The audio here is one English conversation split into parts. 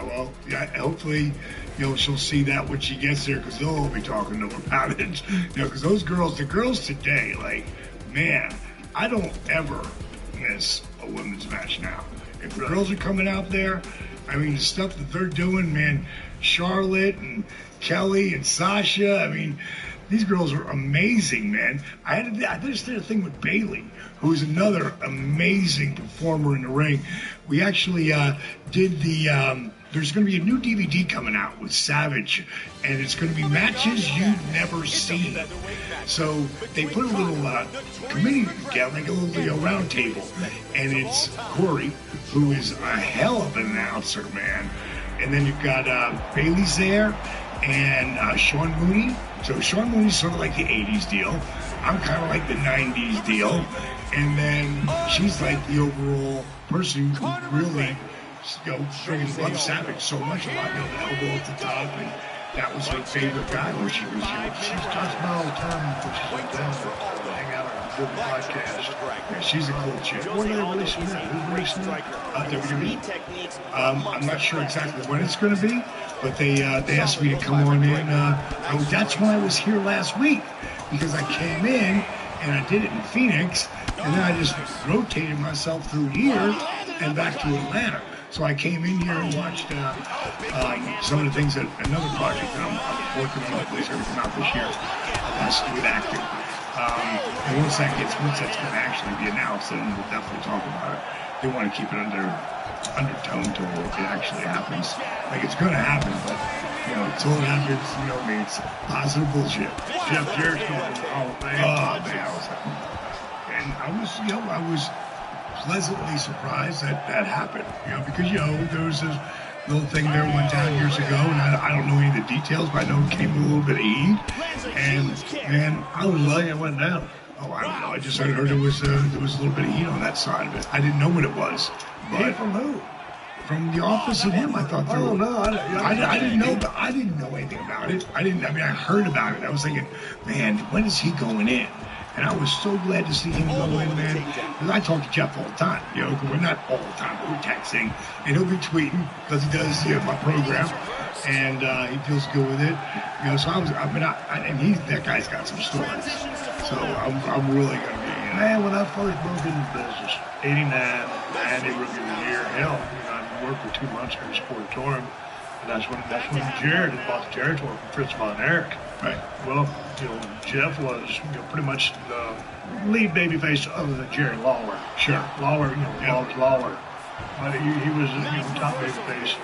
Well, yeah, hopefully, she'll see that when she gets there, because they'll all be talking to her about it. Because those girls, the girls today, like, man, I don't ever miss a women's match now. If the girls are coming out there, I mean, the stuff that they're doing, man, Charlotte and Kelly and Sasha, I mean, these girls are amazing, man. I just did a thing with Bailey, who is another amazing performer in the ring. We actually did there's going to be a new DVD coming out with Savage, and it's going to be matches you've never seen. So they put a little committee together, like a little round table, and it's Corey, who is a hell of an announcer, man. And then you've got Bailey's there, and Sean Mooney. So Sean Mooney's sort of like the 80s deal. I'm kind of like the 90s deal. And then she's like the overall person who really, loves Savage so much. A lot of the elbow at the top, and that was her favorite guy when she was young. She talks about all the time when she's like down to hang out on the podcast. Yeah, she's a cool chick. When are they releasing that? Who's releasing that? WWE. I'm not sure exactly when it's going to be, but they asked me to come on in. That's why I was here last week, because I came in and I did it in Phoenix, and then I just rotated myself through here and back to Atlanta. So I came in here and watched some of the things that another project that I'm working on that's going to come out this year. Has to do with acting. And once that's going to actually be announced, then we'll definitely talk about it. They want to keep it undertone till it actually happens. Like, it's going to happen, but until it happens, it's positive bullshit. Jeff Jarrett's going to the Hall of Fame. Oh man, and I was pleasantly surprised that happened. Because there was this little thing there went down years ago, and I don't know any of the details, but I know it came with a little bit of heat. And man, I was like, it went down. Oh, I don't know. I just heard there was a little bit of heat on that side of it. I didn't know what it was. But from who? From the office of him, I thought. Oh no, I didn't know. But I didn't know anything about it. I heard about it. I was thinking, man, when is he going in? And I was so glad to see him go in, man. Because I talk to Jeff all the time. We're not all the time, but we're texting, and he'll be tweeting because he does my program, and he feels good with it. So that guy's got some stories. So I'm really gonna be. Man, when I first broke into business, '89, Andy Rookie of the Year, hell, I worked for 2 months here in Sportatorium, and that's when Jarrett had bought the territory from Fritz Von Erich. Right. Well, Jeff was pretty much the lead babyface other than Jerry Lawler. Sure. Lawler, Lawler. But he was the top babyface.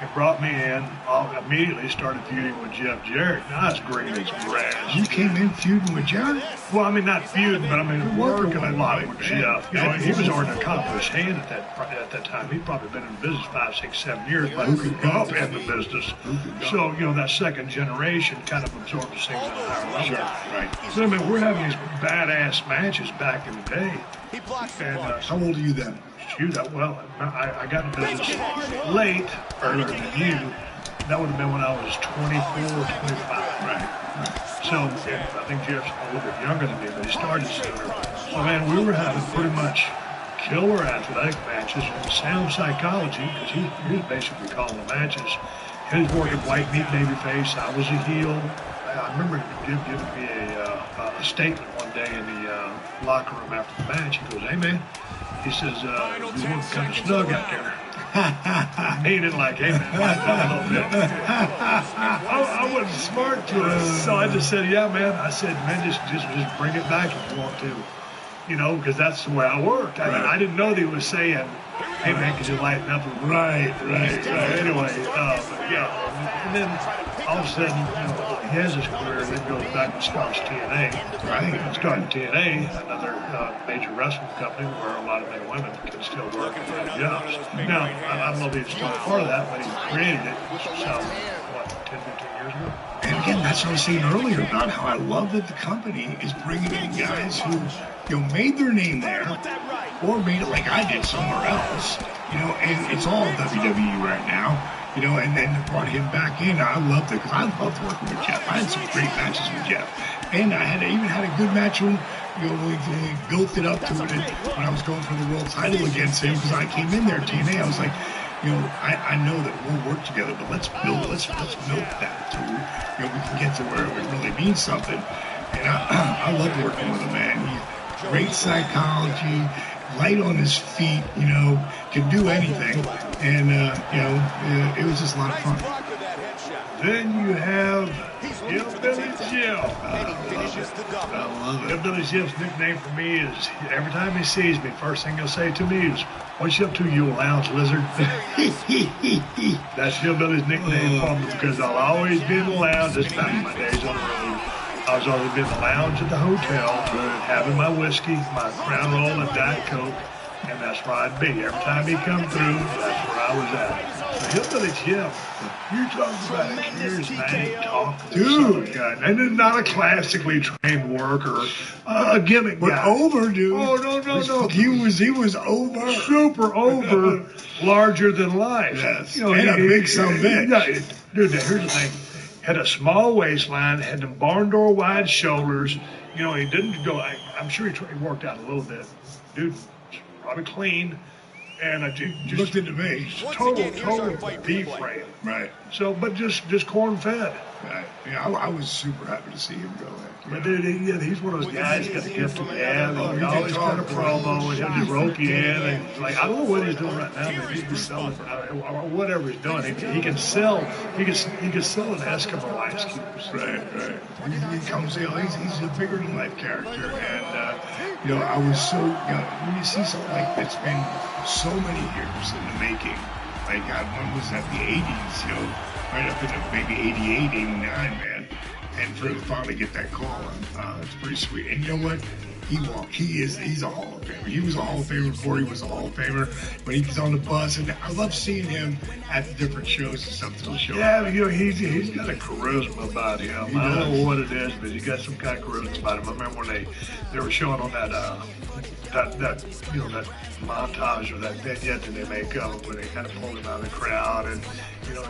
He brought me in. I immediately started feuding with Jeff Jarrett. Now, that's great as grass. You came in feuding with Jarrett? Well, not feuding, but working a lot with Jeff. He was already an accomplished hand at that time. He'd probably been in business 5, 6, 7 years, but who could go up in the business? So, that second generation kind of absorbed things at a higher level. Sure, right. So, we're having these badass matches back in the day. And how old are you then? Shoot, I got into business late, earlier than you. That would have been when I was 24, 25. Right. So I think Jeff's a little bit younger than me, but he started sooner. So, man, we were having pretty much killer athletic matches and sound psychology, because he was basically calling the matches. He was working white meat babyface. I was a heel. I remember Jim giving me a statement one day in the locker room after the match. He goes, "Hey, man," he says, "you look kind of snug out there." He didn't like, "Hey, man," a little bit. I wasn't smart to it, so I just said, "Yeah, man." I said, "Man, just bring it back if you want to." Because that's the way I worked. I didn't know that he was saying, "Hey, man, could you lighten up a little?" Right. Anyway, and then all of a sudden, he has his career, then goes back and starts TNA. Right. Starting TNA, another major wrestling company where a lot of men and women can still work and have jobs. Now, I don't know if he's still part of that, but he created it, so, 10, 15 years ago? And again, that's what I was saying earlier about how I love that the company is bringing in guys who, made their name there, or made it like I did somewhere else, and it's all WWE right now, and then brought him back in. I loved it, because I loved working with Jeff. I had some great matches with Jeff, and I even had a good match when we built it up to it when I was going for the world title against him, because I came in there at TNA, I was like, I know that we'll work together, but let's milk that till we can get to where it really means something. And I love working with him, man. He's great psychology, light on his feet, can do anything. And, it was just a lot of fun. Then you have Hillbilly Jim. I love it. Hillbilly Jim's nickname for me is, every time he sees me, first thing he'll say to me is, "What you up to, you lounge lizard?" That's Hillbilly's nickname for me because I'll always be in the lounge. This back in my days on the road. I was always in the lounge at the hotel, having my whiskey, my Crown Royal, and Diet Coke, and that's where I'd be. Every time he come through, that's where I was at. So Hillbilly Jim, you're talking about years, man. Talk, dude. And it's not a classically trained worker, a gimmick but guy. Over, dude. Oh no. He was over, super over, larger than life. Yes, and a big son of a bitch. Yeah, dude. Here's the thing. Had a small waistline, had them barn door wide shoulders. He didn't go. I'm sure he worked out a little bit. Dude, probably clean, and just looked into me. Total beef frame. Right. So, but just corn fed. Right. Yeah, I was super happy to see him go. But dude, he's one of those guys got a gift of gab. He always got a promo, and he'll just rope you in. And I don't know what he's doing right now, but he's just selling or whatever he's doing. He can sell. He can sell an Eskimo ice cubes. Right. He comes in. He's a bigger than life character, and I was so when you see something like that's been so many years in the making. Like God, when was that? The 80s, right up into maybe 88, 89, man. And for him to finally get that call, it's pretty sweet. And you know what? He's a Hall of Famer. He was a Hall of Famer before he was a Hall of Famer. When he was on the bus, and I love seeing him at the different shows and stuff to the show. Yeah, he's got a charisma about him. I don't know what it is, but he's got some kind of charisma about him. I remember when they were showing on that montage or that vignette that they make of him when they kind of pulled him out of the crowd and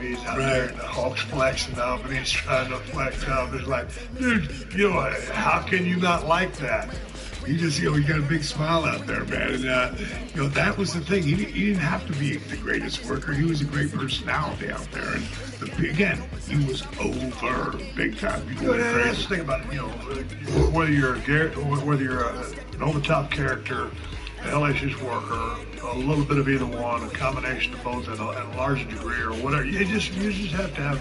he's out there and the Hulk's flexing up and he's trying to flex up. It's like, dude, how can you not like that? He just, he got a big smile out there, man. And, that was the thing. He didn't have to be the greatest worker. He was a great personality out there. And again, he was over big time. That's the thing about it. Whether you're an over-the-top character, a hellacious worker, a little bit of either one, a combination of both at a large degree or whatever, you just have to have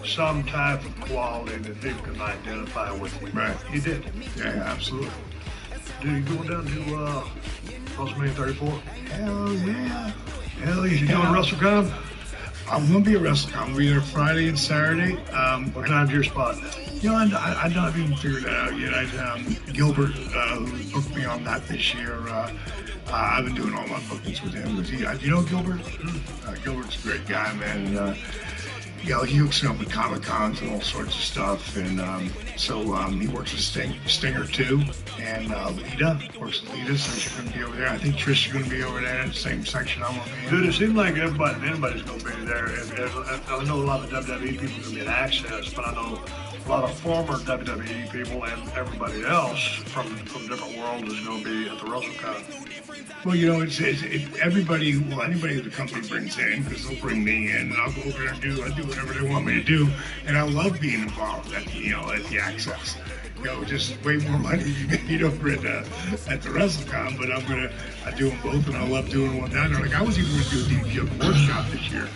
some type of quality that people can identify with you. Right. He did. Yeah, absolutely. Dude, you going down to WrestleMania 34? Hell yeah. You doing WrestleCon? I'm going to be at WrestleCon. I'll be there Friday and Saturday. What time's your spot? I don't even figured that out yet. Gilbert, who booked me on that this year, I've been doing all my bookings with him. Do you know Gilbert? Gilbert's a great guy, man. He hooks me up with Comic-Cons and all sorts of stuff. And so he works with Stinger too. And Lita works with Lita, so she's going to be over there. I think Trish is going to be over there in the same section I'm going to be in. Dude, it seems like anybody's going to be there. I know a lot of WWE people are going to be at Access, but I know a lot of former WWE people and everybody else from different worlds is going to be at the WrestleCon. Well, anybody that the company brings in, because they'll bring me in, and I'll go over there and do whatever they want me to do, and I love being involved at the Access. Just way more money to be made over at the WrestleCon, but I do them both, and I love doing one down there. Like I was even going to do a DDP workshop this year,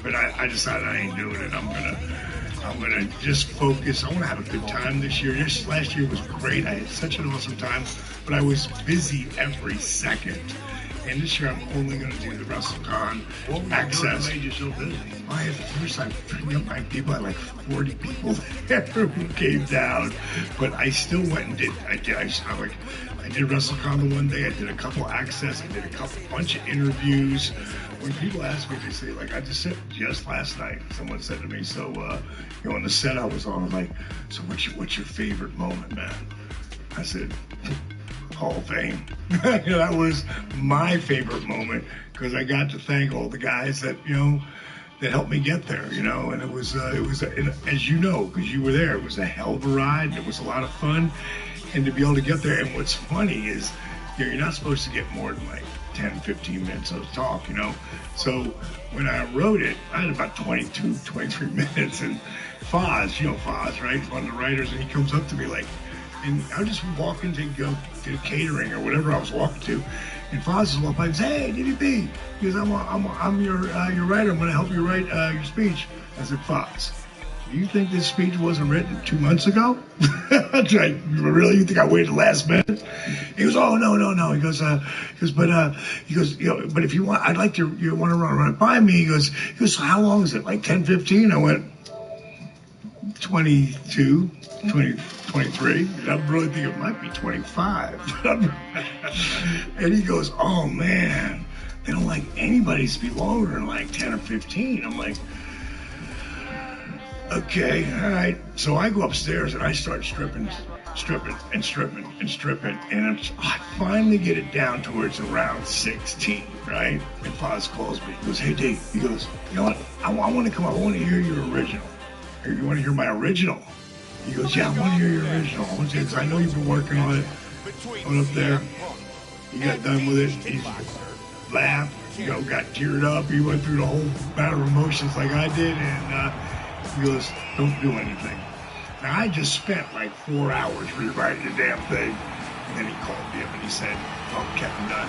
but I decided I ain't doing it. I'm gonna just focus. I want to have a good time this year. Last year was great. I had such an awesome time, but I was busy every second. And this year I'm only going to do the WrestleCon Access. What made you so busy? I had first I bring up my people. I had like 40 people there who came down, but I still went and did. I did WrestleCon the one day. I did a couple Access. I did a bunch of interviews. When people ask me, they say, like, I just said just last night, someone said to me, so, on the set I was on, I'm like, so what's your favorite moment, man? I said, Hall of Fame. That was my favorite moment because I got to thank all the guys that, that helped me get there, and it was as you know, because you were there, it was a hell of a ride. It was a lot of fun, and to be able to get there. And what's funny is, you're not supposed to get more than like 10, 15 minutes of talk, So when I wrote it, I had about 22, 23 minutes. And Foz, Foz, right? He's one of the writers, and he comes up to me like, and I was just walking to go to catering or whatever I was walking to. And Foz is walking by and says, "Hey, DDP," he goes, I'm your writer. I'm going to help you write your speech. I said, "Foz, do you think this speech wasn't written 2 months ago?" Really? You think I waited the last minute? He goes, "Oh, no. He goes, but if you want, I'd like you want to run it by me." He goes, "So how long is it? Like 10, 15? I went, 22, 20, 23. I really think it might be 25. And he goes, "Oh, man, they don't like anybody to be longer than like 10 or 15. I'm like, okay, all right. So I go upstairs and I start stripping, and I finally get it down towards around 16, right? And Foz calls me. He goes, "Hey, Dave." He goes, "You know what? I want to come up. I want to hear your original. You want to hear my original?" He goes, "Yeah, I want to hear your original. I want to, because I know you've been working on it." I went up there. He got done with it. He laughed, got teared up. He went through the whole battle of emotions like I did, and he goes, "Don't do anything." Now, I just spent like 4 hours rewriting the damn thing. And then he called me up and he said, "Oh, Kevin Dunn."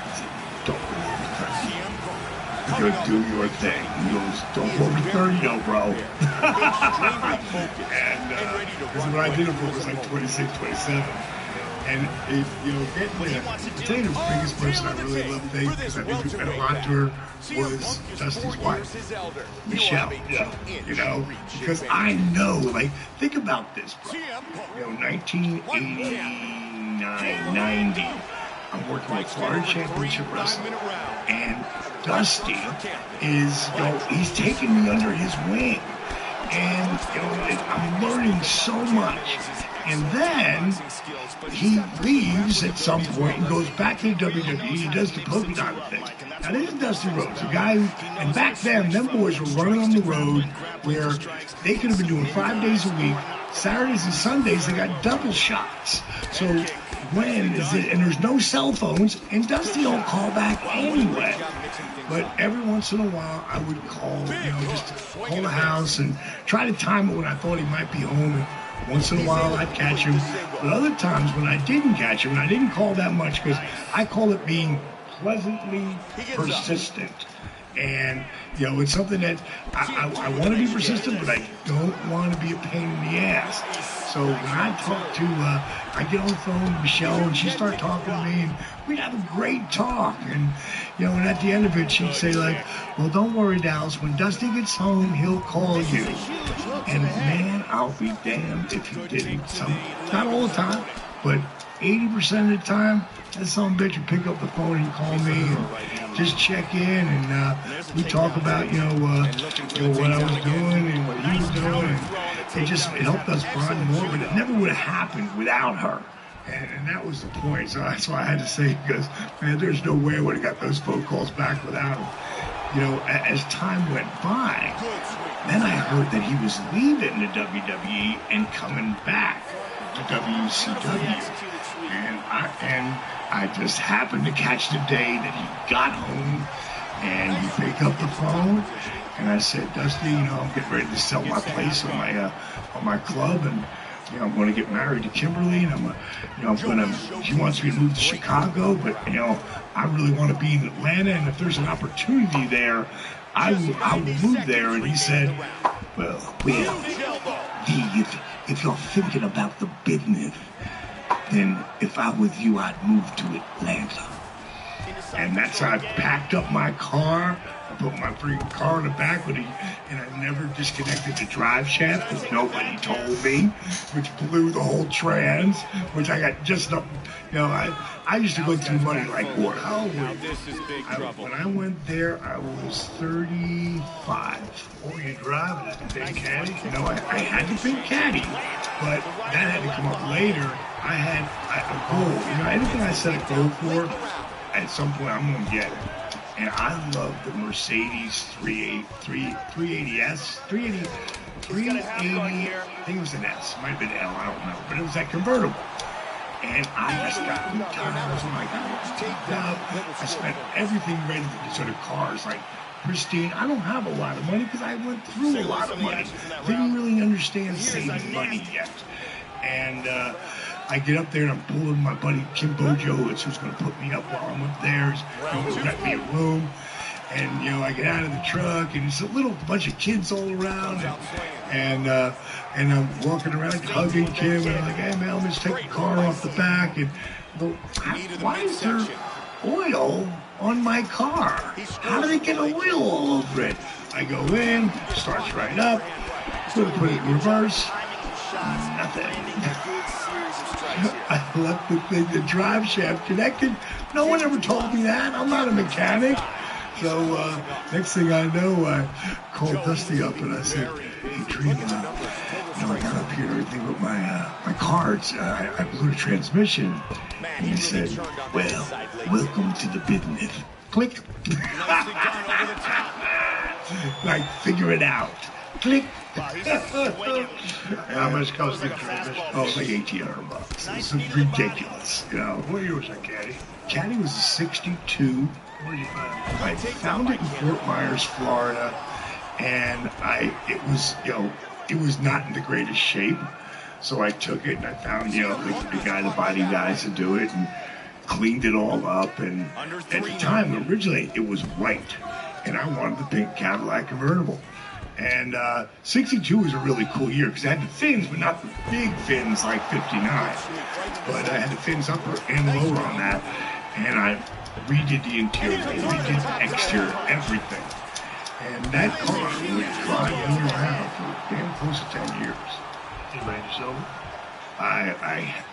He said, "Don't go over 30. You go do your thing." He goes, "Don't go over 30 though, bro." And because when I did it for, it was like 26, 27. And I'll tell you the biggest person I really love Dave, because I think we spent a lot to her, was Dusty's wife, Michelle. Yeah. Because I know, like, think about this, bro. 1989, 90, I'm working with Florida Championship Wrestling, and Dusty is, he's taking me under his wing. And, I'm learning so much. And then he leaves at some point and goes back to the WWE. He does the polka dot thing. Now, this is Dusty Rhodes, a guy who, and back then, them boys were running on the road where they could have been doing 5 days a week. Saturdays and Sundays, they got double shots. So when is it, and there's no cell phones, and Dusty don't call back anyway. But every once in a while, I would call, just to call the house and try to time it when I thought he might be home. And once in a while, I'd catch him. But other times when I didn't catch him, and I didn't call that much, because I call it being pleasantly persistent. And, it's something that I want to be persistent, but I don't want to be a pain in the ass. So when I talk to, I get on the phone with Michelle, and she started talking to me, and we'd have a great talk. And, and at the end of it, she'd say, like, "Well, don't worry, Dallas. When Dusty gets home, he'll call you." And, man, I'll be damned if he didn't. Not all the time, but 80% of the time, that son of a bitch would pick up the phone and call me and just check in, and we talk about, what I was doing and what he was doing. And it helped us bond more, but it never would have happened without her. And that was the point. So that's why I had to say, because, man, there's no way I would have got those phone calls back without him. As time went by, then I heard that he was leaving the WWE and coming back to WCW. And I just happened to catch the day that he got home, and he picked up the phone, and I said, "Dusty, I'm getting ready to sell my place on my club, and I'm going to get married to Kimberly, and she wants me to move to Chicago, but I really want to be in Atlanta, and if there's an opportunity there, I will move there." And he said, "Well, if you're thinking about the business, then if I was you, I'd move to Atlanta." And that's how I packed up my car. I put my freaking car in the back and I never disconnected the drive shaft because nobody told me, which blew the whole trans, which I got just up. I used to go through money like water. When I went there, I was 35. Oh, you driving that big caddy? I had the big caddy, but that had to come up later. I had a goal. Anything I set a goal for, at some point I'm going to get it. And I love the Mercedes 380S, 380, I think it was an S, might have been L, I don't know, but it was that convertible. And I just got good times. Oh my God. I spent everything ready to sort of cars, like pristine. I don't have a lot of money because I went through a lot of money. Didn't really understand saving money yet. And I get up there and I'm pulling my buddy Kim Bojo, it's who's going to put me up while I'm up there. He's going to rent me a room. And, you know, I get out of the truck, and it's a little bunch of kids all around, and I'm walking around hugging Kim, and I'm like, hey, man, let's take the car off the back, and why is there oil on my car? How do they get oil all over it? I go in, starts right up, so to put it in reverse, nothing. I left the drive shaft connected. No one ever told me that. I'm not a mechanic. So next thing I know, I called Dusty up and I said, hey, Dream, I got up here everything with my cards. I blew the transmission. And he said, well, welcome to the business. Click. Like, figure it out. Click. How much cost the transmission? Oh, like $1,800. It's ridiculous, you know. What year was that, Caddy? Caddy was a 62. Where did you find it? I found it in Fort Myers, Florida, and it was not in the greatest shape. So I took it and I found, the guy, the body guys to do it, and cleaned it all up. And at the time, originally, it was white, and I wanted the pink Cadillac convertible. And 62 was a really cool year because I had the fins, but not the big fins like 59. But I had the fins upper and lower on that, and I redid the interior, redid the exterior, everything. And that car would drive me around for damn close to 10 years. You made it sell it? I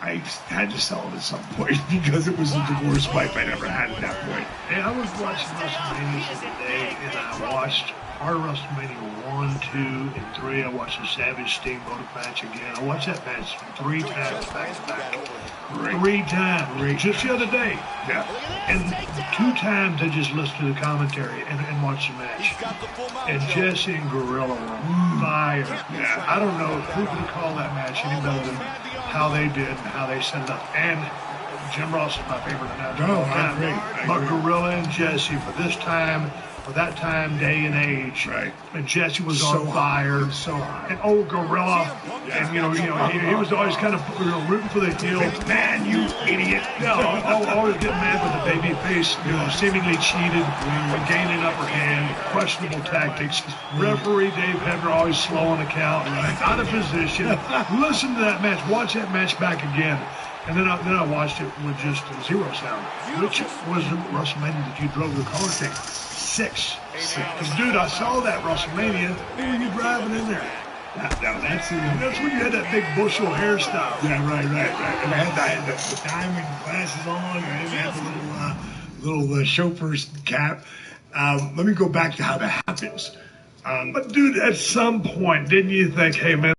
had to sell it at some point because it was the worst wife I'd ever had at that point. Hey, I was watching WrestleMania the other day, and I watched part of WrestleMania 1, 2, and 3. I watched the Savage Steamboat match again. I watched that match 3 times back to back. Great. 3 times. Great. Just the other day. Yeah. And 2 times I just listened to the commentary and watched the match. And Jesse and Gorilla were on fire. Yeah. I don't know who could call that match any better than how they did and how they set it up. And Jim Ross is my favorite announcer. Oh, I agree. But Gorilla and Jesse for this time, for that time, day and age. Right. And Jesse was So on fire. So high. And old Gorilla. And, he was always kind of rooting for the heel. Man, you idiot. Always getting mad with the baby face, seemingly cheated, gaining upper hand, questionable tactics. Referee Dave Hebner always slow on the count, out of position. Listen to that match. Watch that match back again. And then I watched it with just 0 sound. Which was the WrestleMania that you drove the car to? 6. Because, dude, I saw that WrestleMania. Who were you driving in there? That's when you had that big bushel hairstyle. Yeah, right. And I had the diamond glasses on, and I had the little chauffeur's cap. Let me go back to how that happens. But, dude, at some point, didn't you think, hey, man,